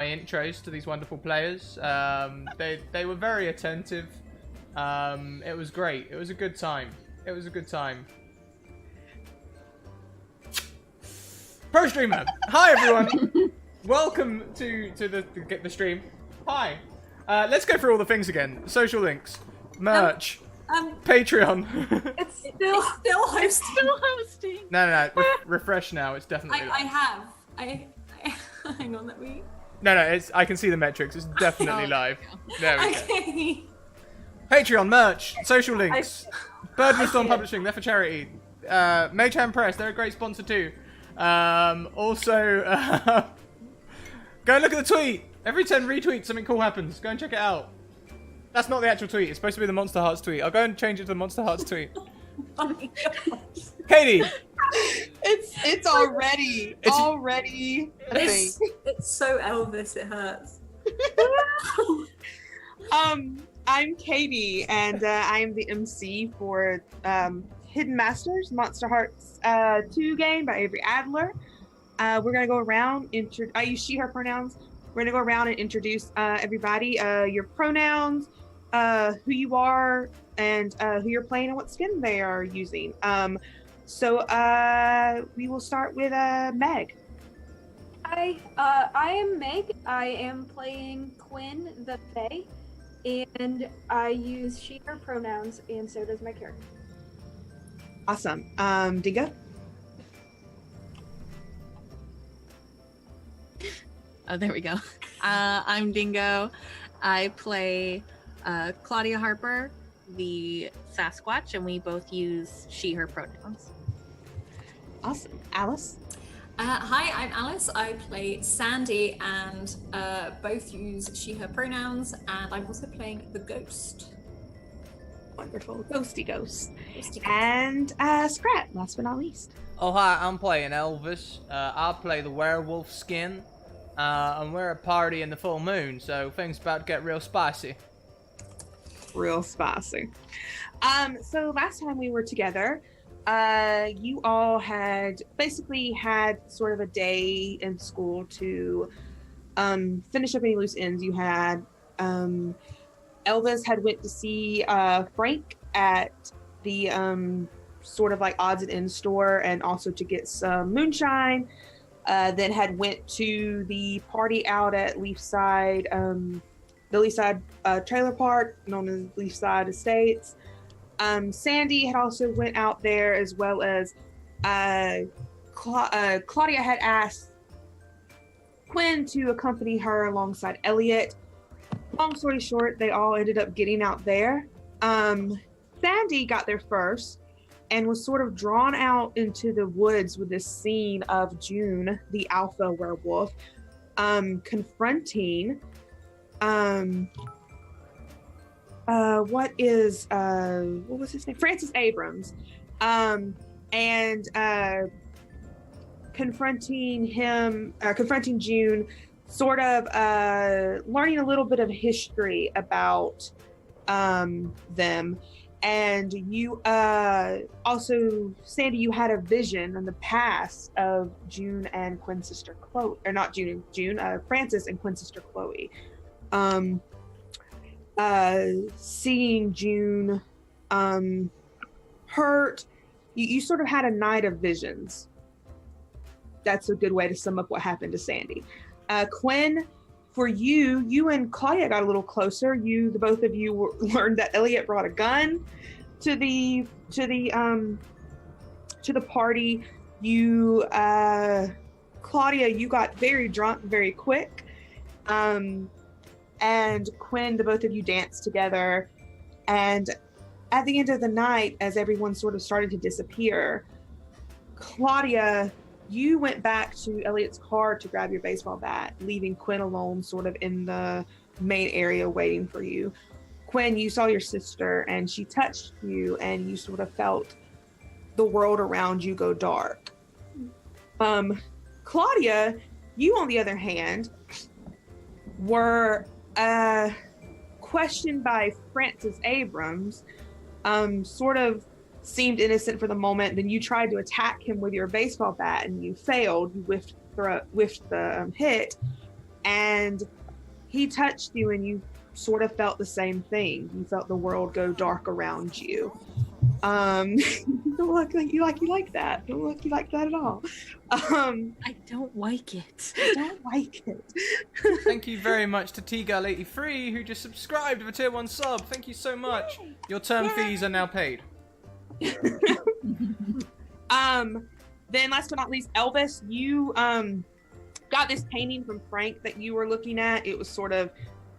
intros to these wonderful players. They were very attentive. It was great. It was a good time. It was a good time. Pro streamer. Hi everyone. Welcome to the stream. Hi. Let's go through all the things again. Social links, merch, Patreon. It's still hosting. Still hosting. No. Refresh now. It's definitely. I hang on. Let me. No. I can see the metrics. It's definitely live. There we go. Okay. Patreon, merch, social links, Birdman Storm Publishing, they're for charity. Mage Hand Press, they're a great sponsor too. Also, go and look at the tweet. Every 10 retweets, something cool happens. Go and check it out. That's not the actual tweet. It's supposed to be the Monster Hearts tweet. I'll go and change it to the Monster Hearts tweet. Oh my God. Katie. It's already a thing. It's so Elvis, it hurts. I'm Katie, and I am the MC for Hidden Masters, Monster Hearts 2 game by Avery Adler. We're going to go around, I use she, her pronouns. We're going to go around and introduce everybody, your pronouns, who you are, and who you're playing and what skin they are using. So we will start with Meg. Hi, I am Meg. I am playing Quinn the Fae, and I use she, her pronouns, and so does my character. Awesome. Dingo? Oh, there we go. I'm Dingo. I play Claudia Harper, the Sasquatch, and we both use she, her pronouns. Awesome. Alice? Hi, I'm Alice. I play Sandy, and both use she, her pronouns, and I'm also playing the Ghost. Wonderful. Ghosty Ghost. Ghosty Ghost. And Scrat, last but not least. Oh, hi, I'm playing Elvis. I play the werewolf skin. And we're a party in the full moon, so things about to get real spicy. Real spicy. So last time we were together, you all had basically had sort of a day in school to finish up any loose ends. You had Elvis had went to see Frank at the sort of like odds and ends store, and also to get some moonshine. Then had went to the party out at Leafside, the Leafside trailer park, known as Leafside Estates. Sandy had also went out there, as well as Claudia had asked Quinn to accompany her alongside Elliot. Long story short, they all ended up getting out there. Sandy got there first and was sort of drawn out into the woods with this scene of June, the alpha werewolf, confronting what was his name? Francis Abrams, and confronting June, sort of learning a little bit of history about them. And you also, Sandy, you had a vision in the past of June and Quinn's sister Chloe, or not June, Francis and Quinn's sister Chloe. Seeing June hurt, you sort of had a night of visions. That's a good way to sum up what happened to Sandy. Quinn, for you and Claudia got a little closer. The both of you learned that Elliot brought a gun to the party. You, Claudia, you got very drunk very quick. And Quinn, the both of you danced together. And at the end of the night, as everyone sort of started to disappear, Claudia, you went back to Elliot's car to grab your baseball bat, leaving Quinn alone sort of in the main area waiting for you. Quinn, you saw your sister and she touched you and you sort of felt the world around you go dark. Claudia, you on the other hand, were questioned by Francis Abrams, sort of seemed innocent for the moment. Then you tried to attack him with your baseball bat and you failed. You whiffed the hit, and he touched you, and you sort of felt the same thing. You felt the world go dark around you. Don't look like you like that. Don't look you like that at all. I don't like it. I don't like it. Thank you very much to Tgal83 who just subscribed with a tier 1 sub. Thank you so much. Yay. Your term fees are now paid. Then last but not least, Elvis, you got this painting from Frank that you were looking at. It was sort of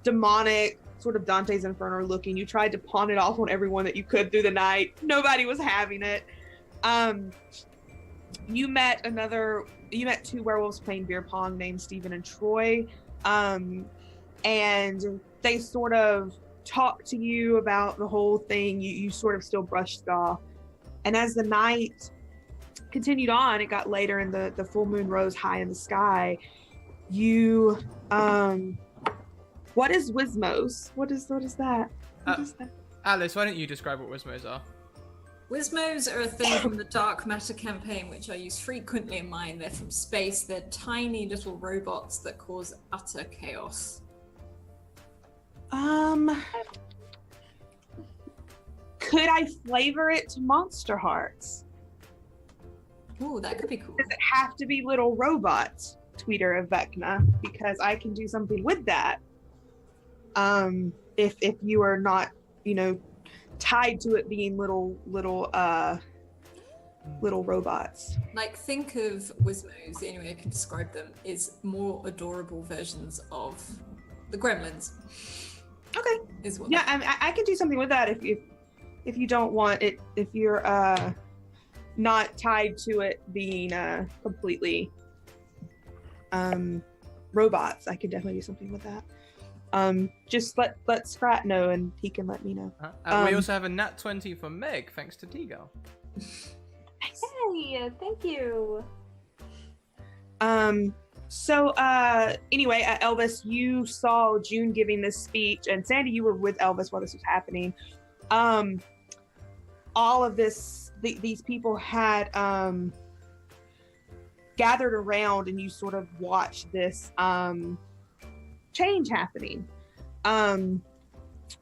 demonic, sort of Dante's Inferno looking. You tried to pawn it off on everyone that you could through the night. Nobody was having it. You met two werewolves playing beer pong named Stephen and Troy. And they sort of talked to you about the whole thing. You sort of still brushed it off. And as the night continued on, it got later and the full moon rose high in the sky. You what is Wismos? What is that? What is that? Alice, why don't you describe what Wismos are? Wismos are a thing from the Dark Matter campaign, which I use frequently in mine. They're from space. They're tiny little robots that cause utter chaos. Could I flavor it to Monster Hearts? Ooh, that could be cool. Does it have to be little robots, Tweeter of Vecna? Because I can do something with that. If you are not, tied to it being little robots. Like, think of Wismos, the only way I can describe them is more adorable versions of the Gremlins. Okay. Is what I can do something with that if you don't want it, if you're not tied to it being completely robots. I could definitely do something with that. Just let Scrat know and he can let me know. We also have a nat 20 for Meg, thanks to Tigal. Nice. Hey, thank you. So anyway, Elvis, you saw June giving this speech, and Sandy, you were with Elvis while this was happening. All of this, these people had gathered around, and you sort of watched this change happening.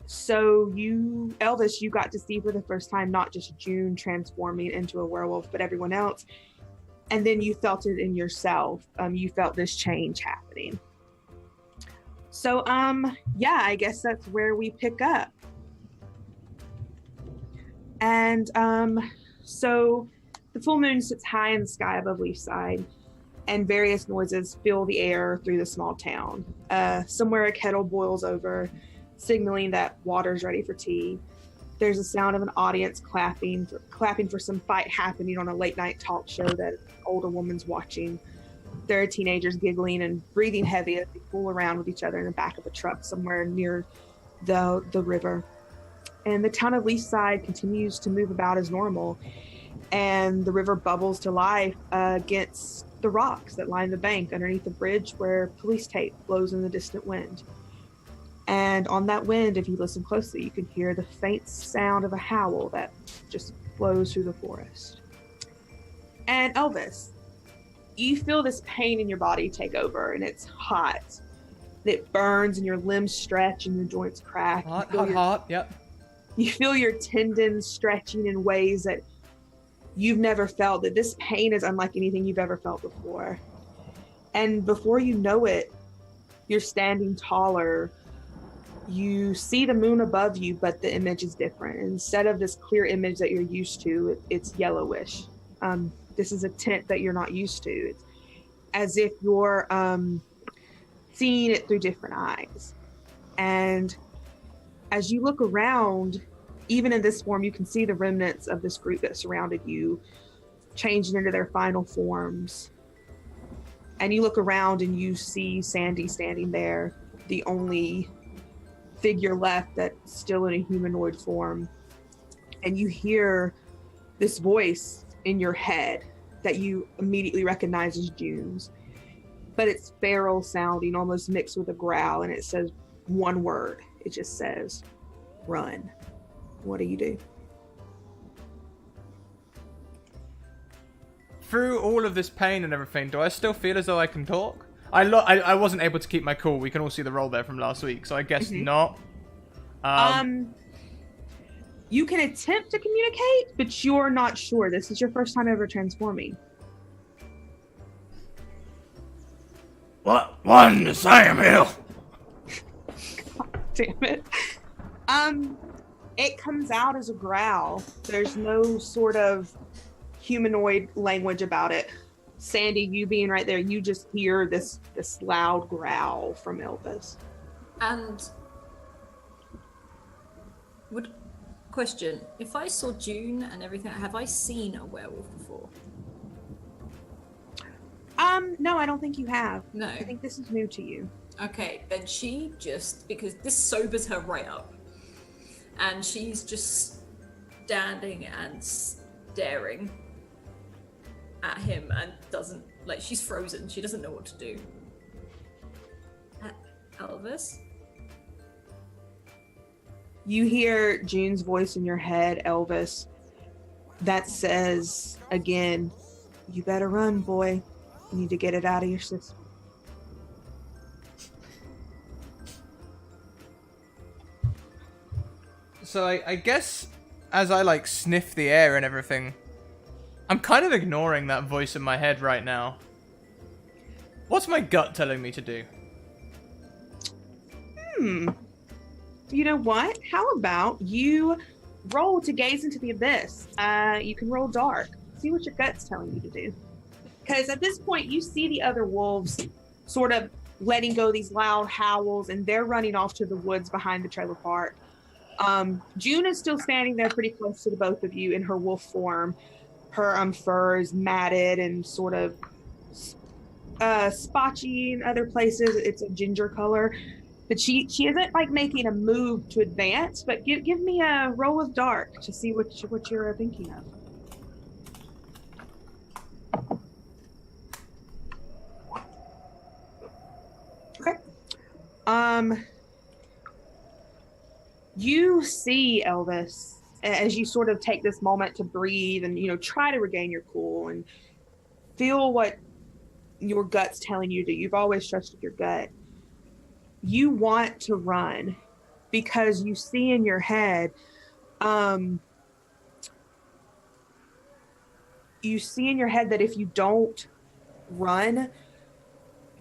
So you, Elvis, you got to see for the first time not just June transforming into a werewolf, but everyone else. And then you felt it in yourself. You felt this change happening. So yeah, I guess that's where we pick up. And so the full moon sits high in the sky above Leafside, and various noises fill the air through the small town. Somewhere a kettle boils over, signaling that water's ready for tea. There's a sound of an audience clapping for some fight happening on a late night talk show that an older woman's watching. There are teenagers giggling and breathing heavy as they fool around with each other in the back of a truck somewhere near the river. And the town of Leafside continues to move about as normal, and the river bubbles to life against the rocks that line the bank underneath the bridge where police tape blows in the distant wind. And on that wind, if you listen closely, you can hear the faint sound of a howl that just flows through the forest. And Elvis, you feel this pain in your body take over, and it's hot. It burns, and your limbs stretch, and your joints crack. Hot, yep. You feel your tendons stretching in ways that you've never felt, that this pain is unlike anything you've ever felt before. And before you know it, you're standing taller. You see the moon above you, but the image is different. Instead of this clear image that you're used to, it's yellowish. This is a tint that you're not used to. It's as if you're seeing it through different eyes. And as you look around, even in this form, you can see the remnants of this group that surrounded you changing into their final forms. And you look around and you see Sandy standing there, the only figure left that's still in a humanoid form. And you hear this voice in your head that you immediately recognize as June's. But it's feral sounding, almost mixed with a growl, and it says one word. It just says, run. What do you do? Through all of this pain and everything, do I still feel as though I can talk? I wasn't able to keep my cool. We can all see the roll there from last week, so I guess not. You can attempt to communicate, but you're not sure. This is your first time ever transforming. What? One, Samuel. God damn it. It comes out as a growl. There's no sort of humanoid language about it. Sandy, you being right there, you just hear this loud growl from Elvis. And question, if I saw June and everything, have I seen a werewolf before? No, I don't think you have. No. I think this is new to you. Okay, then she just, because this sobers her right up, and she's just standing and staring at him and doesn't, like, she's frozen. She doesn't know what to do. Elvis? You hear June's voice in your head, Elvis, that says, again, you better run, boy. You need to get it out of your system. So I guess as I like sniff the air and everything, I'm kind of ignoring that voice in my head right now. What's my gut telling me to do? You know what? How about you roll to gaze into the abyss? You can roll dark. See what your gut's telling you to do. Because at this point, you see the other wolves sort of letting go these loud howls, and they're running off to the woods behind the trailer park. June is still standing there pretty close to the both of you in her wolf form. Her fur is matted and sort of spotchy in other places. It's a ginger color. But she isn't like making a move to advance, but give me a roll with dark to see what you're thinking of. Okay. You see, Elvis, as you sort of take this moment to breathe and, try to regain your cool and feel what your gut's telling you to do. You've always trusted your gut. You want to run because you see in your head, that if you don't run,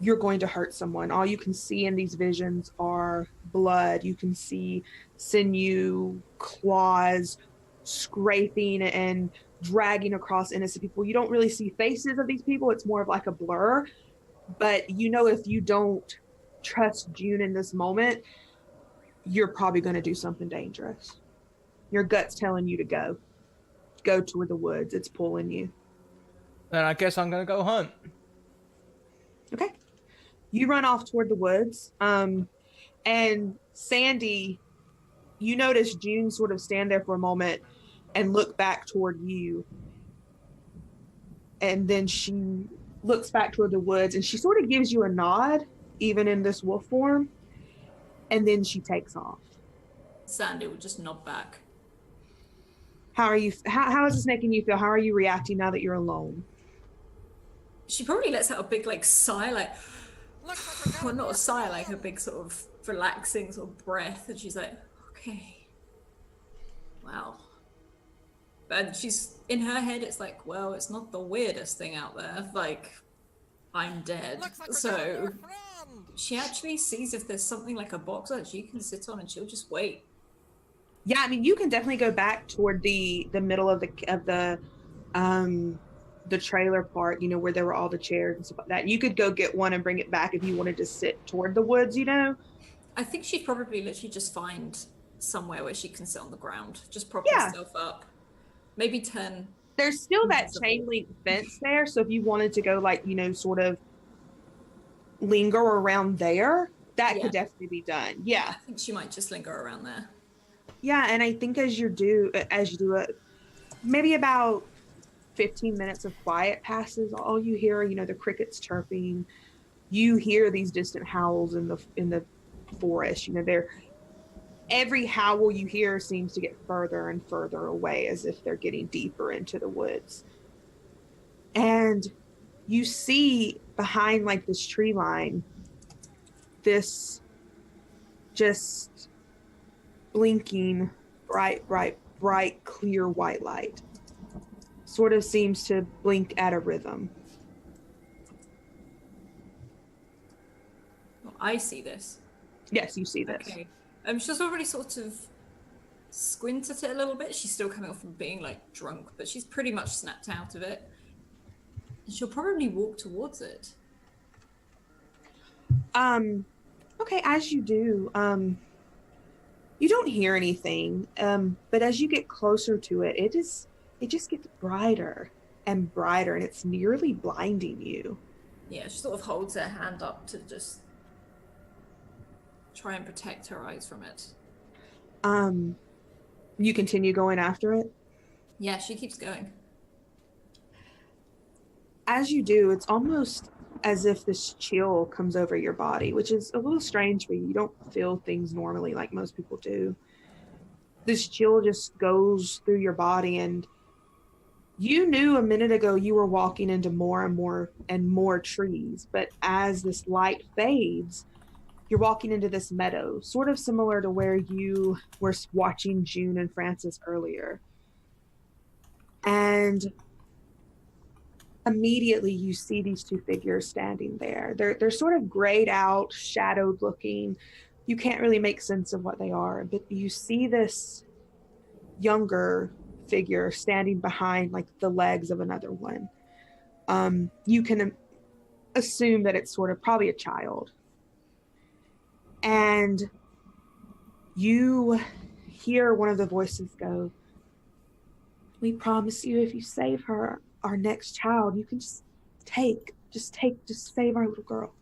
you're going to hurt someone. All you can see in these visions are blood. You can see sinew, claws, scraping and dragging across innocent people. You don't really see faces of these people. It's more of like a blur. But if you don't trust June in this moment, you're probably going to do something dangerous. Your gut's telling you to go toward the woods. It's pulling you. Then I guess I'm going to go hunt. Okay. You run off toward the woods. And Sandy, you notice June sort of stand there for a moment and look back toward you. And then she looks back toward the woods and she sort of gives you a nod, even in this wolf form. And then she takes off. Sandy will just nod back. How are you? How is this making you feel? How are you reacting now that you're alone? She probably lets out a big sigh, well, not a sigh, like a big sort of relaxing sort of breath, and she's like, okay, wow. And she's in her head, it's like, well, it's not the weirdest thing out there. Like, I'm dead. So she actually sees if there's something like a box that she can sit on, and she'll just wait. Yeah, I mean, you can definitely go back toward the middle of the trailer park, where there were all the chairs and stuff like that. You could go get one and bring it back if you wanted to sit toward the woods, I think she'd probably literally just find somewhere where she can sit on the ground, just prop herself up. Maybe 10. There's still that chain link fence there, so if you wanted to go sort of linger around there, that could definitely be done. Yeah. I think she might just linger around there. Yeah, and I think as you do it, maybe about 15 minutes of quiet passes. All you hear are, the crickets chirping. You hear these distant howls in the forest. Every howl you hear seems to get further and further away, as if they're getting deeper into the woods. And you see behind like this tree line, this just blinking bright, clear white light. Sort of seems to blink at a rhythm. Well, I see this. Yes, you see this. Okay. She's already sort of squinted at it a little bit. She's still coming off from being like drunk, but she's pretty much snapped out of it. And she'll probably walk towards it. Okay, as you do, you don't hear anything, but as you get closer to it, it just gets brighter and brighter, and it's nearly blinding you. Yeah, she sort of holds her hand up to just try and protect her eyes from it. You continue going after it? Yeah, she keeps going. As you do, it's almost as if this chill comes over your body, which is a little strange for you. You don't feel things normally like most people do. This chill just goes through your body, and you knew a minute ago you were walking into more and more trees, but as this light fades, you're walking into this meadow, sort of similar to where you were watching June and Francis earlier. And immediately you see these two figures standing there. They're sort of grayed out, shadowed looking. You can't really make sense of what they are, but you see this younger figure standing behind like the legs of another one. You can assume that it's sort of probably a child. And you hear one of the voices go, "We promise you, if you save her, our next child, you can just save our little girl.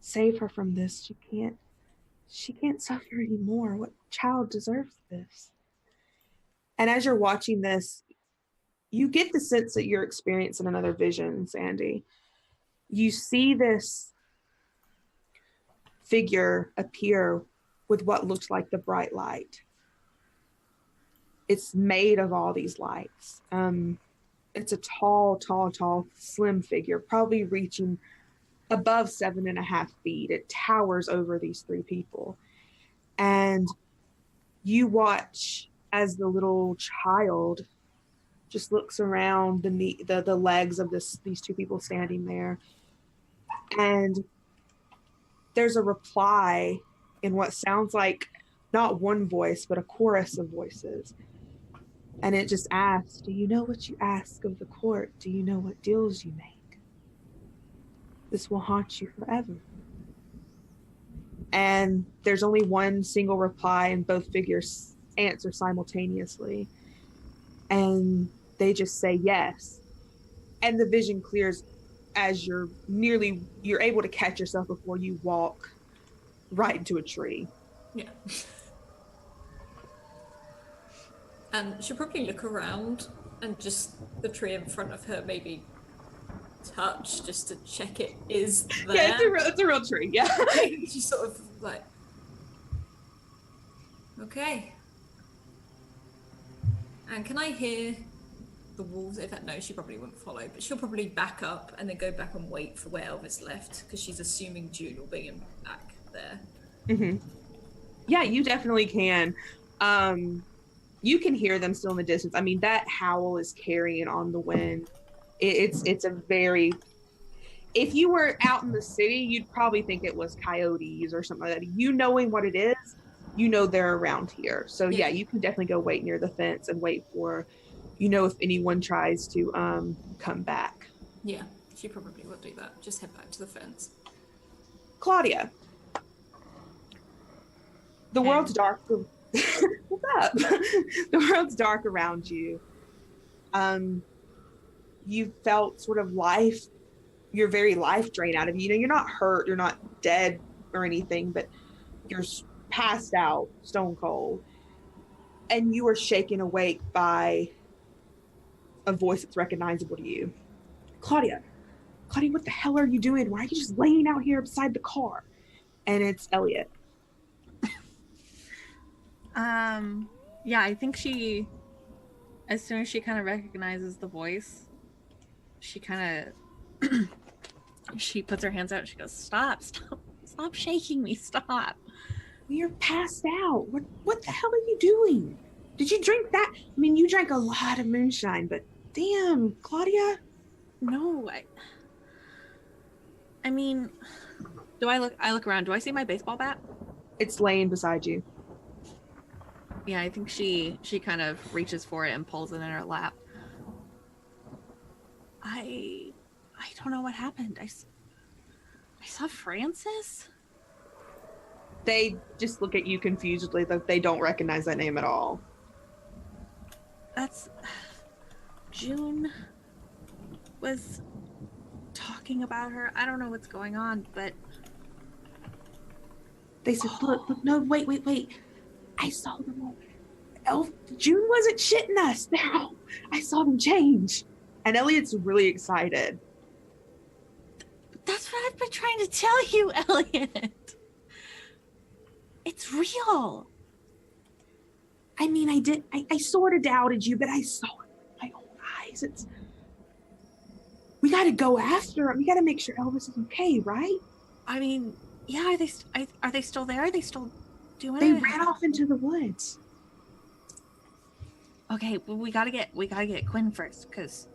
Save her from this. She can't suffer anymore. What child deserves this?" And as you're watching this, you get the sense that you're experiencing another vision, Sandy. You see this figure appear with what looks like the bright light. It's made of all these lights. It's a tall, slim figure, probably reaching above 7.5 feet. It towers over these three people. And you watch as the little child just looks around the legs of these two people standing there. And there's a reply in what sounds like not one voice, but a chorus of voices. And it just asks, "Do you know what you ask of the court? Do you know what deals you make? This will haunt you forever." And there's only one single reply, and both figures answer simultaneously. And they just say yes. And the vision clears as you're able to catch yourself before you walk right into a tree. Yeah. And she'll probably look around and just the tree in front of her maybe touch just to check it is there. Yeah, it's a real tree, yeah. She's sort of like, okay. And can I hear the wolves? In fact, no, she probably wouldn't follow, but she'll probably back up and then go back and wait for where Elvis left, because she's assuming June will bring him back there. Mm-hmm. Yeah, you definitely can. You can hear them still in the distance. I mean, that howl is carrying on the wind. It's a very... If you were out in the city, you'd probably think it was coyotes or something like that. You knowing what it is, you know they're around here. So yeah, you can definitely go wait near the fence and wait for, if anyone tries to come back. Yeah, she probably will do that. Just head back to the fence. Claudia, the world's dark. What's up? The world's dark around you. You felt sort of your very life drained out of you. You're not hurt, you're not dead or anything, but you're passed out, stone cold. And you are shaken awake by a voice that's recognizable to you. Claudia, what the hell are you doing? Why are you just laying out here beside the car? And it's Elliot. Yeah, I think as soon as she kind of recognizes the voice, she kind of She puts her hands out and she goes, stop, stop shaking me, stop. You're passed out. What the hell are you doing? Did you drink that? I mean, you drank a lot of moonshine, but damn, Claudia. No, I mean, I look around. Do I see my baseball bat? It's laying beside you. Yeah, I think she kind of reaches for it and pulls it in her lap. I don't know what happened. I saw Francis. They just look at you confusedly, like they don't recognize that name at all. That's June was talking about her. I don't know what's going on, but They said, look, no, wait. I saw them all. June wasn't shitting us. I saw them change. And Elliot's really excited. that's what I've been trying to tell you, Elliot. It's real. I mean, I sort of doubted you, but I saw it with my own eyes. We got to go after him. We got to make sure Elvis is okay, right? I mean, yeah, are they still there? Are they still doing They it? ran off into the woods. Okay, well, we gotta get Quinn first, because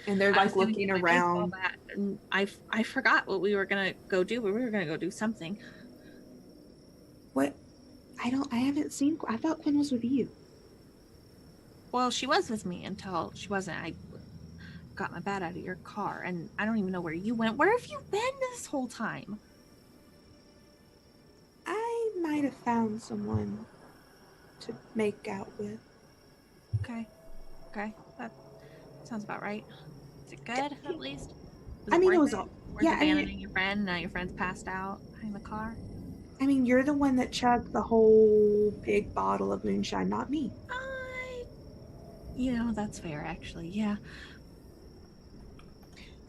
And they're like looking around. And I forgot what we were gonna go do, but we were gonna go do something. What? I haven't seen. I thought Quinn was with you. Well, she was with me until she wasn't. I got my bat out of your car, and I don't even know where you went. Where have you been this whole time? I might have found someone to make out with. Okay, that sounds about right. Is it good at least? I mean, it was worth all. Worth Yeah, I abandoning mean, your friend. Now your friend's passed out behind the car. you're the one that chugged the whole big bottle of moonshine, not me. That's fair, actually. Yeah.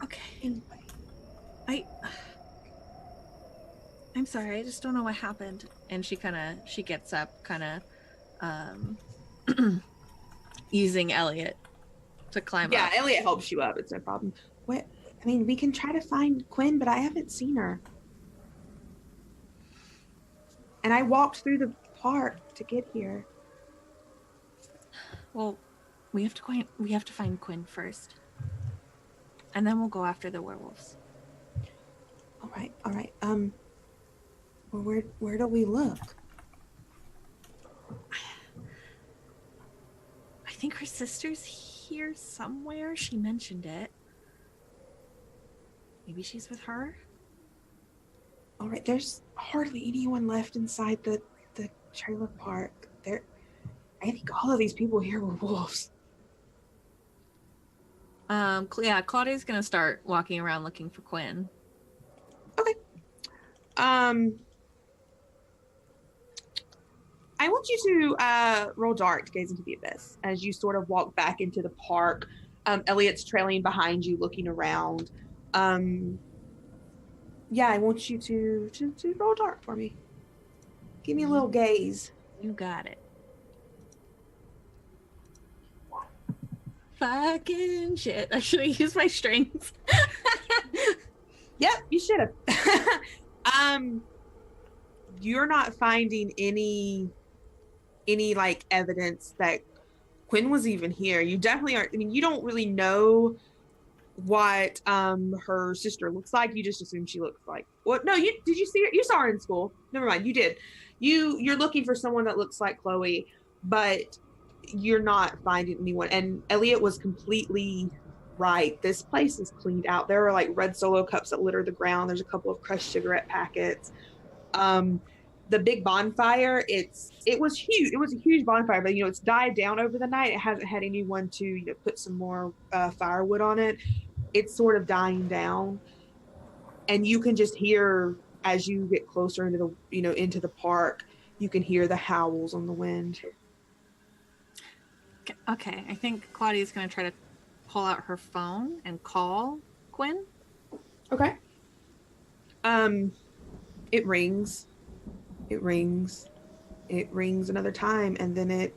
Okay. Anyway, I'm sorry. I just don't know what happened. And she gets up, using Elliot to climb yeah, up. Elliot helps you up. It's no problem. What? I mean, we can try to find Quinn, but I haven't seen her. And I walked through the park to get here. Well, we have to find Quinn first. And then we'll go after the werewolves. All right. Well, where do we look? I think her sister's here somewhere. She mentioned it. Maybe she's with her? All right, there's hardly anyone left inside the trailer park. I think all of these people here were wolves. Yeah, Claudia's gonna start walking around looking for Quinn. Okay. I want you to roll dark to gaze into the abyss as you sort of walk back into the park. Elliot's trailing behind you, looking around. Yeah, I want you to roll dark for me. Give me a little gaze. You got it. Fucking shit. I should have used my strengths. Yep, you should have. You're not finding any like evidence that Quinn was even here. You definitely aren't. I mean, you don't really know what her sister looks like. You just assume she looks like what? No, did you see her? You saw her in school. Never mind, you did. You're looking for someone that looks like Chloe, but you're not finding anyone. And Elliot was completely right. This place is cleaned out. There are like red Solo cups that litter the ground. There's a couple of crushed cigarette packets. The big bonfire, it was huge. It was a huge bonfire, but it's died down over the night. It hasn't had anyone to put some more firewood on it. It's sort of dying down, and you can just hear as you get closer into the into the park. You can hear the howls on the wind. Okay, I think Claudia's gonna try to pull out her phone and call Quinn. Okay. It rings. It rings. It rings another time, and then it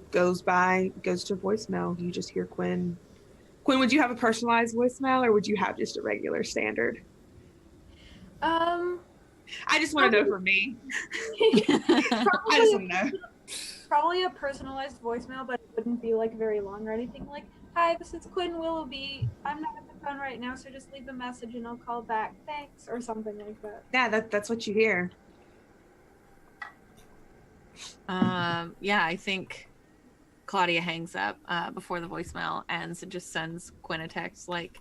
goes to voicemail. You just hear Quinn Quinn, would you have a personalized voicemail or would you have just a regular standard? I just want to know for me. I just want to know. Probably a personalized voicemail, but it wouldn't be like very long or anything. Like, hi, this is Quinn Willoughby. I'm not at the phone right now, so just leave a message and I'll call back. Thanks, or something like that. Yeah, that's what you hear. Yeah, I think Claudia hangs up before the voicemail ends and just sends Quinn a text like,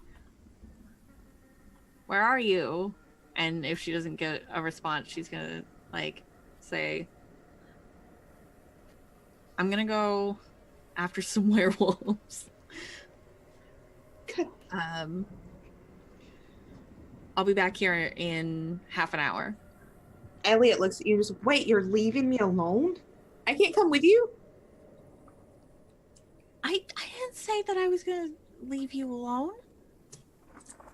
"Where are you?" And if she doesn't get a response, she's gonna like say, "I'm gonna go after some werewolves. I'll be back here in half an hour." Elliot looks at you and just, wait, you're leaving me alone? I can't come with you? I didn't say that I was gonna leave you alone.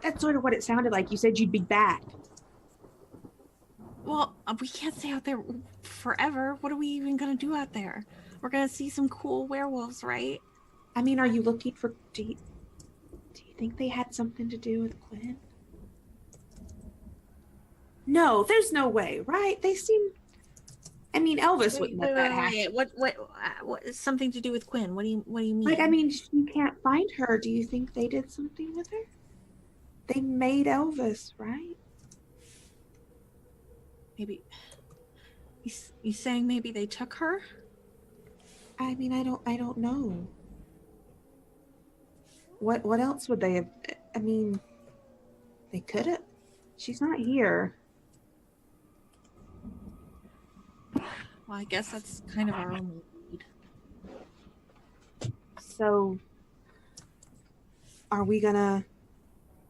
That's sort of what it sounded like. You said you'd be back. Well, we can't stay out there forever. What are we even gonna do out there? We're gonna see some cool werewolves, right? I mean, are you looking for... Do you think they had something to do with Quinn? No, there's no way, right? They seem... I mean, Elvis wouldn't let that happen. What something to do with Quinn? What do you mean? Like, I mean, she can't find her. Do you think they did something with her? They made Elvis, right? Maybe you saying maybe they took her? I mean, I don't know. What else would they have? I mean, they could have. She's not here. Well, I guess that's kind of our only lead. So, are we gonna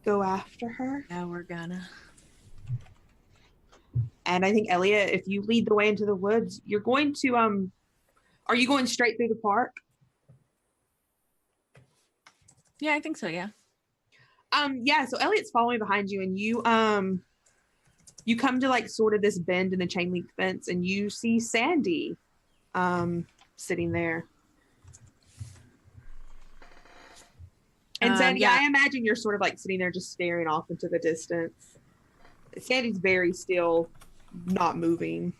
go after her? Yeah, we're gonna. And I think, Elliot, if you lead the way into the woods, you're going to, are you going straight through the park? Yeah, I think so, yeah. Yeah, so Elliot's following behind you, and you come to like sort of this bend in the chain link fence, and you see Sandy sitting there. And Sandy, yeah. I imagine you're sort of like sitting there just staring off into the distance. Sandy's very still, not moving.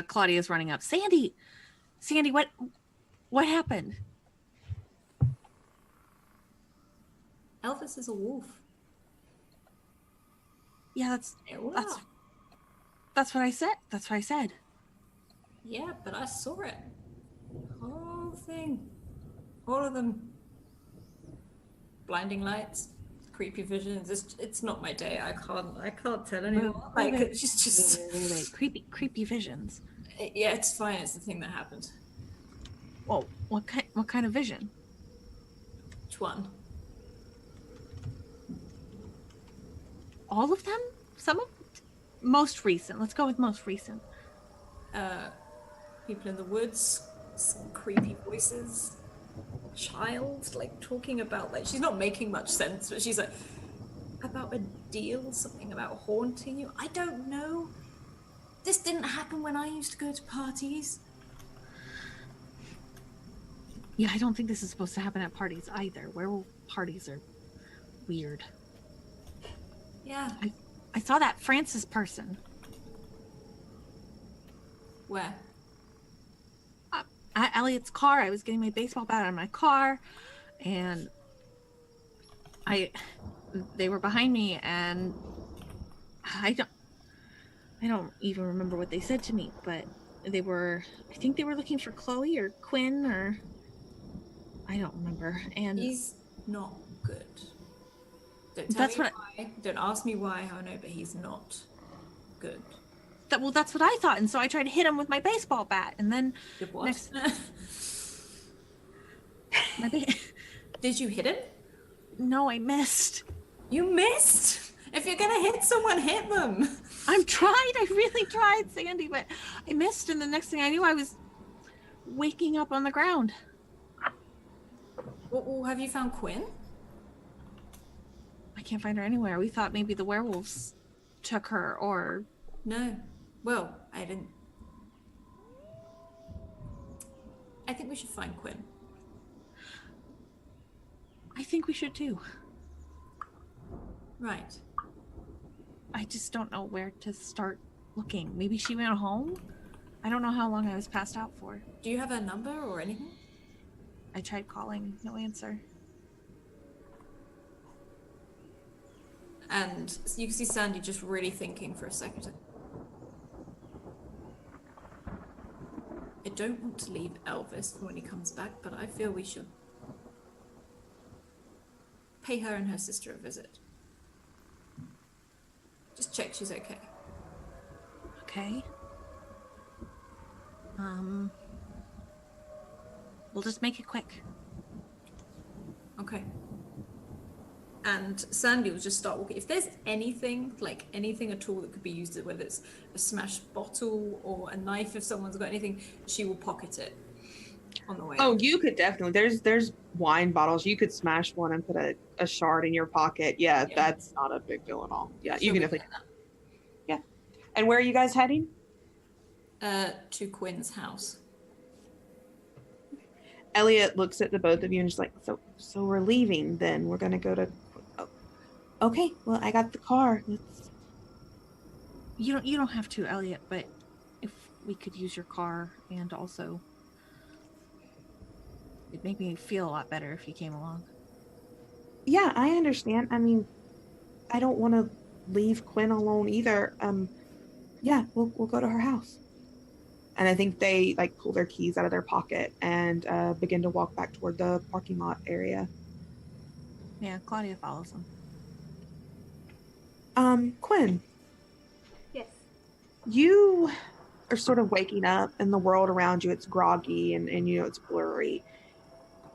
Claudia's running up. Sandy, what happened? Elvis is a wolf. Yeah, that's what I said. That's what I said. Yeah, but I saw it. Whole thing. All of them. Blinding lights, creepy visions. It's not my day. I can't tell anymore. Like, it's just Wait. Creepy visions. Yeah, it's fine. It's the thing that happened. Well, what kind of vision? Which one? All of them? Some of most recent. Let's go with most recent. People in the woods, creepy voices. Child, like talking about, like, she's not making much sense, but she's like, about a deal, something about haunting you. I don't know. This didn't happen when I used to go to parties. Yeah, I don't think this is supposed to happen at parties either. Werewolf parties are weird. Yeah. I saw that Francis person. Where? At Elliot's car. I was getting my baseball bat out of my car, and they were behind me, and I don't even remember what they said to me, but I think they were looking for Chloe or Quinn, or I don't remember. And he's not good. Don't tell me why. Don't ask me why. I know, but he's not good. That's what I thought, and so I tried to hit him with my baseball bat, and then Did you hit him? No, I missed. You missed? If you're gonna hit someone, hit them. I really tried, Sandy, but I missed, and the next thing I knew, I was waking up on the ground. Well, have you found Quinn? I can't find her anywhere. We thought maybe the werewolves took her, or... No. Well, I didn't. I think we should find Quinn. I think we should too. Right. I just don't know where to start looking. Maybe she went home? I don't know how long I was passed out for. Do you have her number or anything? I tried calling, no answer. And you can see Sandy just really thinking for a second. I don't want to leave Elvis for when he comes back, but I feel we should pay her and her sister a visit. Just check she's okay. Okay. We'll just make it quick. Okay. And Sandy will just start walking. If there's anything, like anything at all that could be used, whether it's a smashed bottle or a knife, if someone's got anything, she will pocket it on the way. Oh, you could definitely. There's wine bottles. You could smash one and put a shard in your pocket. Yeah, that's not a big deal at all. Yeah, you can definitely do that. Yeah. And where are you guys heading? To Quinn's house. Elliot looks at the both of you and just like, so we're leaving then. We're gonna go to. Oh, okay, well, I got the car. Let's. You don't have to, Elliot, but if we could use your car, and also it'd make me feel a lot better if you came along. Yeah, I understand. I mean, I don't want to leave Quinn alone either. Yeah, we'll go to her house. And I think they like pull their keys out of their pocket and begin to walk back toward the parking lot area. Yeah, Claudia follows them. Quinn. Yes. You are sort of waking up and the world around you, it's groggy and you know, it's blurry.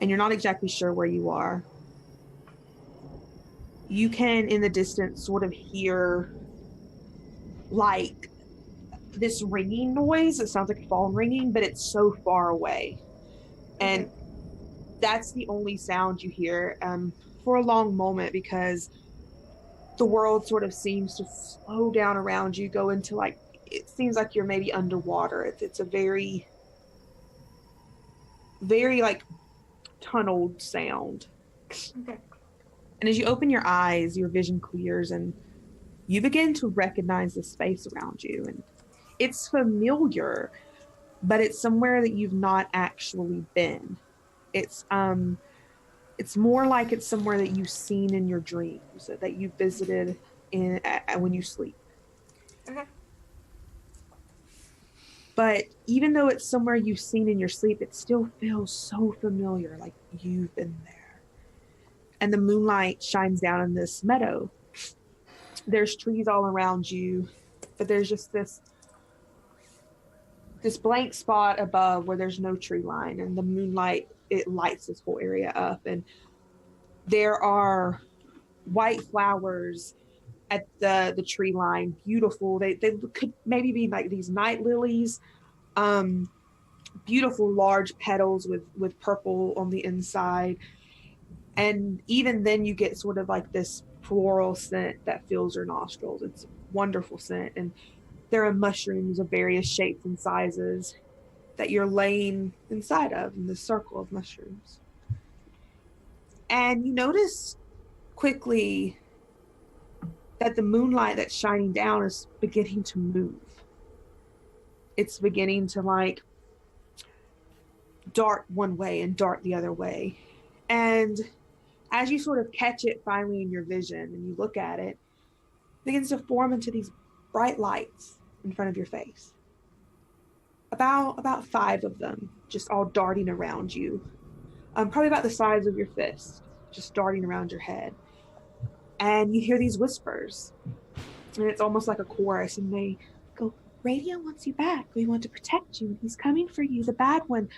And you're not exactly sure where you are. You can, in the distance, sort of hear like this ringing noise. It sounds like a phone ringing, but it's so far away. And that's the only sound you hear for a long moment, because the world sort of seems to slow down around you, go into like, it seems like you're maybe underwater. It's a very, very like tunneled sound. Okay. And as you open your eyes, your vision clears and you begin to recognize the space around you. And it's familiar, but it's somewhere that you've not actually been. It's more like it's somewhere that you've seen in your dreams, that you visited in when you sleep. Okay. But even though it's somewhere you've seen in your sleep, it still feels so familiar, like you've been there. And the moonlight shines down in this meadow. There's trees all around you, but there's just this blank spot above where there's no tree line, and the moonlight, it lights this whole area up. And there are white flowers at the tree line, beautiful. They could maybe be like these night lilies, beautiful large petals with purple on the inside. And even then you get sort of like this floral scent that fills your nostrils. It's a wonderful scent. And there are mushrooms of various shapes and sizes that you're laying inside of in this circle of mushrooms. And you notice quickly that the moonlight that's shining down is beginning to move. It's beginning to like dart one way and dart the other way. And as you sort of catch it finally in your vision and you look at it, it begins to form into these bright lights in front of your face. About 5 of them, just all darting around you. Probably about the size of your fist, just darting around your head. And you hear these whispers, and it's almost like a chorus, and they go, "Radio wants you back. We want to protect you. He's coming for you, the bad one.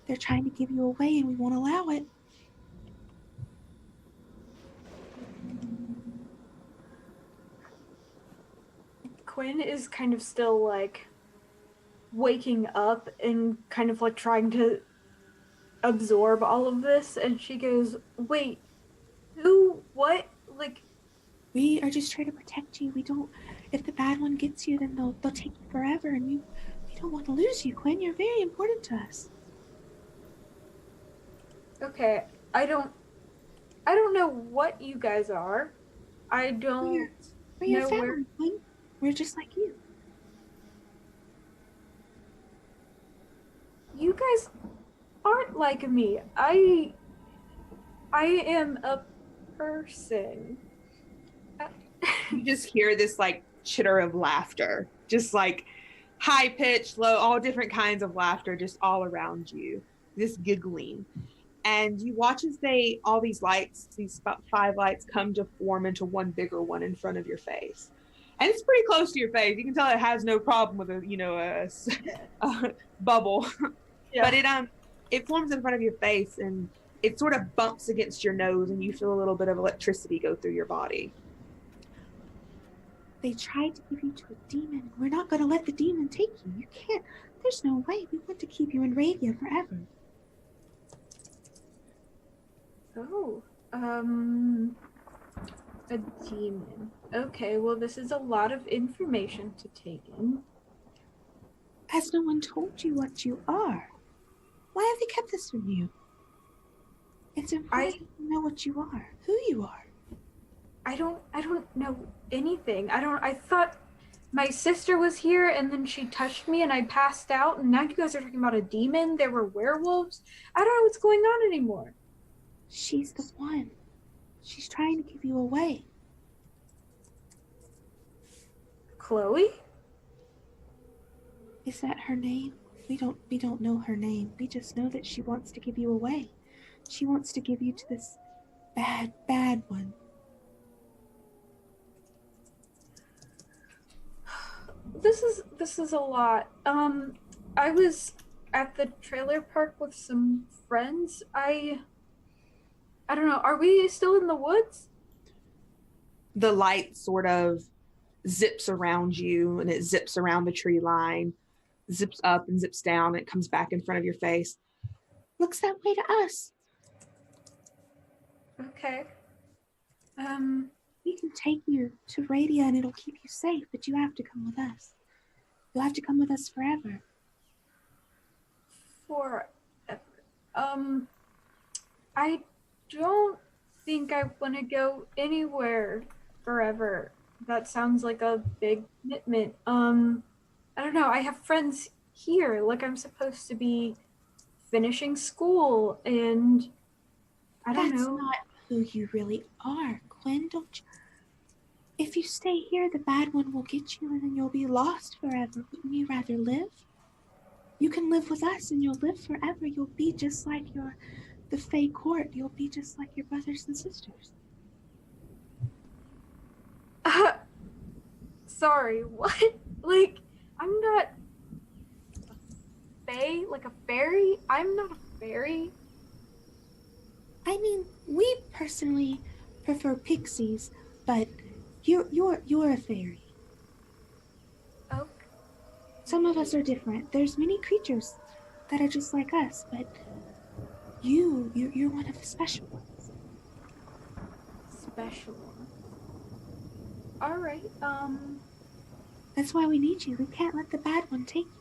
They're trying to give you away, and we won't allow it." Quinn is kind of still like waking up and kind of like trying to absorb all of this, and she goes, "Wait, who? What? Like, We are just trying to protect you. We don't. If the bad one gets you, then they'll take you forever, and we don't want to lose you, Quinn. You're very important to us." okay, I don't I don't know what you guys are. I don't We're your know where. family, Quinn. We're just like you. You guys aren't like me. I am a person. You just hear this like chitter of laughter, just like high pitched, low, all different kinds of laughter just all around you, this giggling. And you watch as all these lights, these about 5 lights come to form into one bigger one in front of your face. And it's pretty close to your face. You can tell it has no problem with a bubble. Yeah. But it forms in front of your face and it sort of bumps against your nose and you feel a little bit of electricity go through your body. They tried to give you to a demon. We're not going to let the demon take you. You can't. There's no way. We want to keep you in Radia forever. Oh, a demon. Okay, well, this is a lot of information to take in. Has no one told you what you are? Why have they kept this from you? It's important to know what you are, who you are. I don't know anything. I thought my sister was here and then she touched me and I passed out and now you guys are talking about a demon. There were werewolves. I don't know what's going on anymore. She's the one. She's trying to give you away. Chloe? Is that her name? We don't know her name. We just know that she wants to give you away. She wants to give you to this bad one. This is a lot. I was at the trailer park with some friends. I don't know. Are we still in the woods? The light sort of zips around you and it zips around the tree line, zips up and zips down, and it comes back in front of your face. Looks that way to us. Okay. We can take you to Radia and it'll keep you safe, but you have to come with us. You'll have to come with us forever. Forever. I don't think I want to go anywhere forever. That sounds like a big commitment. I don't know. I have friends here. Like I'm supposed to be finishing school, and I don't know. That's not who you really are, Quinn. Don't you? If you stay here, the bad one will get you and then you'll be lost forever. Wouldn't you rather live? You can live with us and you'll live forever. You'll be just like the Fae Court. You'll be just like your brothers and sisters. Sorry, what? Like, I'm not a fae, like a fairy? I'm not a fairy. I mean, we personally prefer pixies, but you're a fairy. Okay. Some of us are different. There's many creatures that are just like us, but you're one of the special ones. Special one. All right. That's why we need you. We can't let the bad one take you.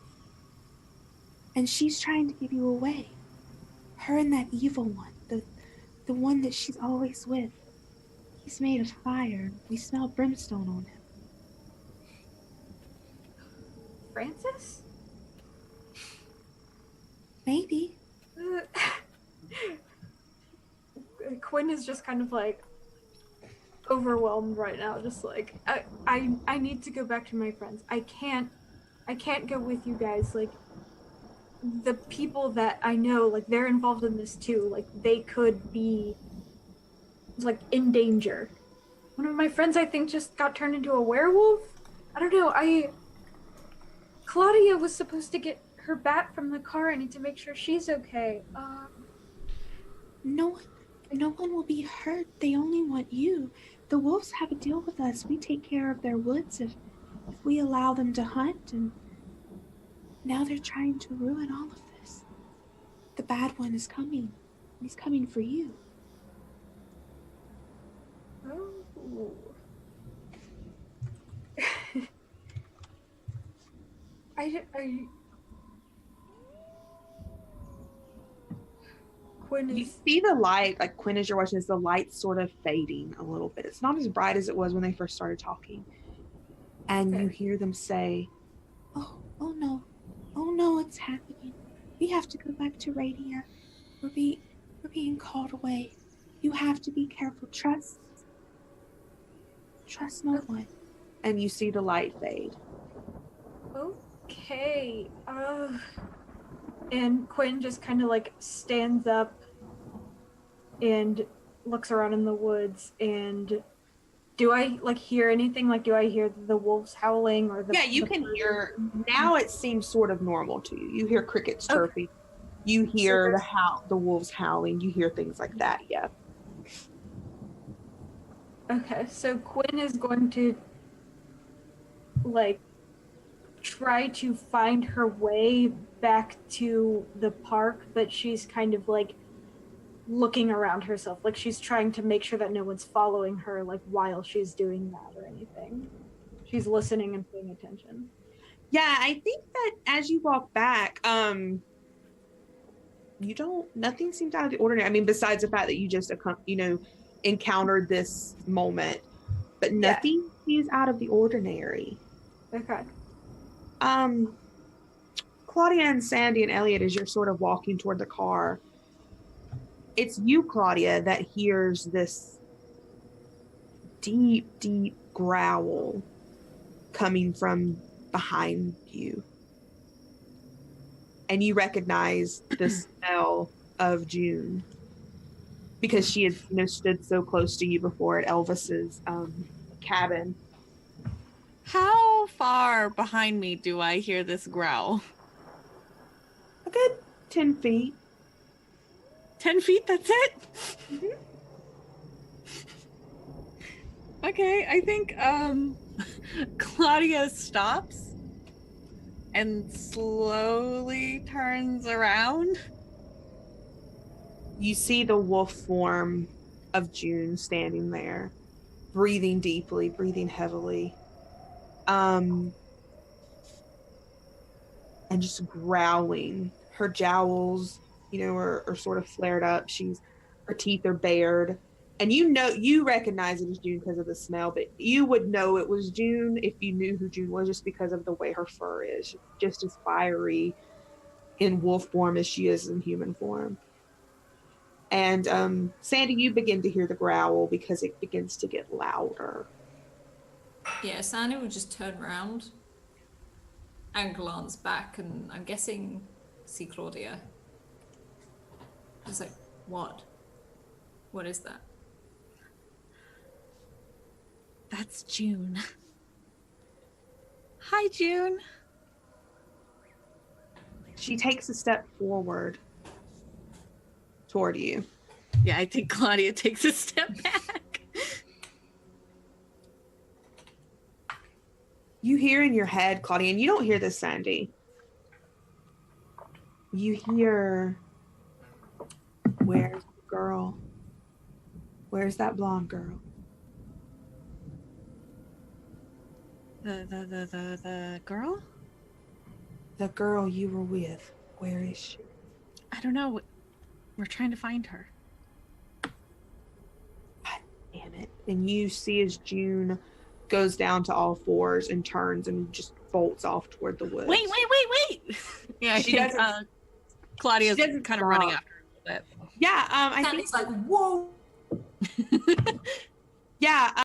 And she's trying to give you away. Her and that evil one, the one that she's always with. He's made of fire. We smell brimstone on him. Francis? Maybe. Quinn is just kind of like overwhelmed right now. Just like I need to go back to my friends. I can't go with you guys. Like the people that I know, like they're involved in this too. Like they could be like in danger. One of my friends I think just got turned into a werewolf. I don't know. Claudia was supposed to get her bat from the car. I need to make sure she's okay. No one will be hurt. They only want you. The wolves have a deal with us. We take care of their woods if we allow them to hunt, and now they're trying to ruin all of this. The bad one is coming. He's coming for you. Oh. Quinn You is see the light, like Quinn, as you're watching this, the light's sort of fading a little bit. It's not as bright as it was when they first started talking. And you hear them say, oh no, it's happening. We have to go back to Radia. We're being called away. You have to be careful. Trust no one. And you see the light fade. okay. And Quinn just kind of like stands up and looks around in the woods. And do I like hear anything? Like, do I hear the wolves howling or the? Yeah, you the can birds? hear. Now it seems sort of normal to you. You hear crickets Okay. chirping. You hear there's- the wolves howling. You hear things like that. Yeah. Okay, so Quinn is going to like try to find her way back to the park, but she's kind of like looking around herself, like she's trying to make sure that no one's following her like while she's doing that or anything. She's listening and paying attention. Yeah, I think that as you walk back, nothing seems out of the ordinary. I mean, besides the fact that you just, encountered this moment, but nothing is out of the ordinary. Okay. Claudia and Sandy and Elliot, as you're sort of walking toward the car, it's you, Claudia, that hears this deep, deep growl coming from behind you. And you recognize the smell of June because she had stood so close to you before at Elvis's cabin. How far behind me do I hear this growl? A good 10 feet. 10 feet, that's it? Mhm. Okay, I think Claudia stops and slowly turns around. You see the wolf form of June standing there, breathing deeply, breathing heavily, and just growling. Her jowls, are sort of flared up. Her teeth are bared, and you recognize it as June because of the smell, but you would know it was June if you knew who June was, just because of the way her fur is, just as fiery in wolf form as she is in human form. And Sandy, you begin to hear the growl because it begins to get louder. Yeah, Sandy will just turn around and glance back, and I'm guessing see Claudia. Just like, what? What is that? That's June. Hi, June. She takes a step forward toward you. Yeah, I think Claudia takes a step back. You hear in your head, Claudia, and you don't hear this, Sandy. You hear, where's the girl? Where's that blonde girl? The girl? The girl you were with. Where is she? I don't know. We're trying to find her. God damn it. And you see as June goes down to all fours and turns and just bolts off toward the woods. Wait! Yeah, I She think doesn't- Claudia's she doesn't kind of running stop. after her a little bit. Yeah, I think Sandy's like, whoa! yeah,